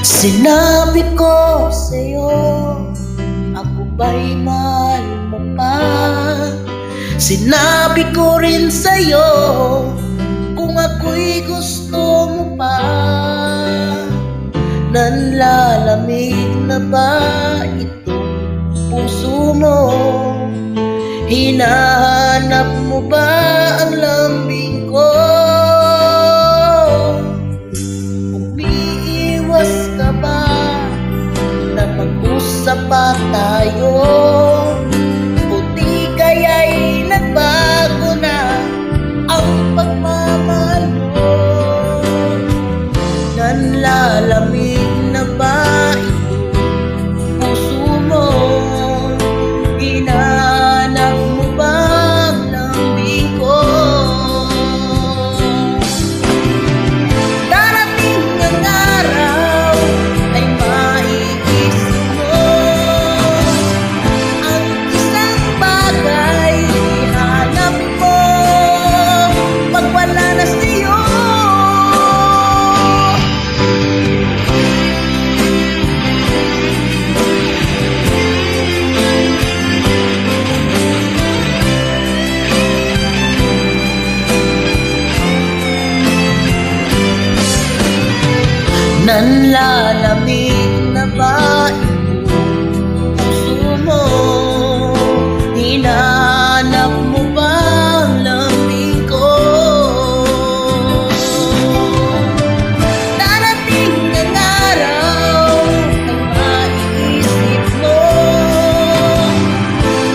Sinabi ko sa'yo, ako ba'y mahal mo pa? Sinabi ko rin sa'yo, kung ako'y gusto mo pa. Nanlalamig na ba itong puso mo? Hinahanap mo ba ang lambing ko? Umiiwas ka ba na mag-usap pa tayo? O di kaya'y nagbago na ang pagmamahal mo? Nanlalamig na ba itong puso mo? Hinahanap mo ba ang lambing ko? Darating ang araw ay maiisip mo ang isang bagay, ihanap mo pag wala na sa'yo. Nanlalamig na ba itong puso mo? Hinahanap mo ba ang lambing ko? Darating ang araw ay maiisip mo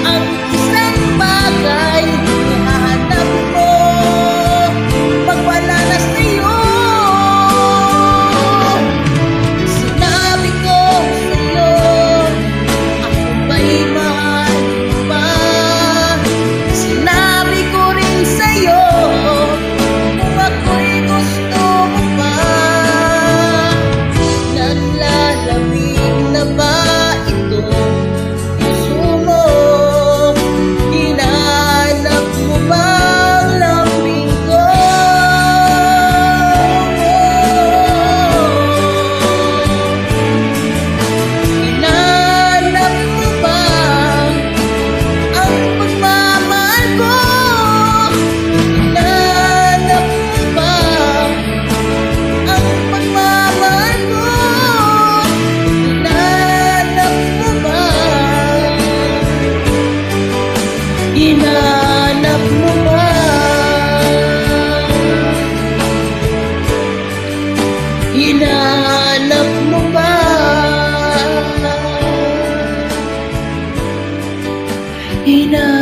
ang isang bagay, hinahanap mo pag wala na sa'yo. Sinabi ko sa'yo, ako ba'y mahal mo pa? Sinabi ko rin sa'yo, kung ako'y gusto mo pa. Nanlalamig na ba itong puso mo? Hinahanap mo ba ang lambing ko? Hinahanap mo ba ang pagmamahal ko? Hinahanap mo ba ang pagmamahal ko? Hinahanap mo ba? Hinahanap mo ba? Hinahanap mo ba? Hinahanap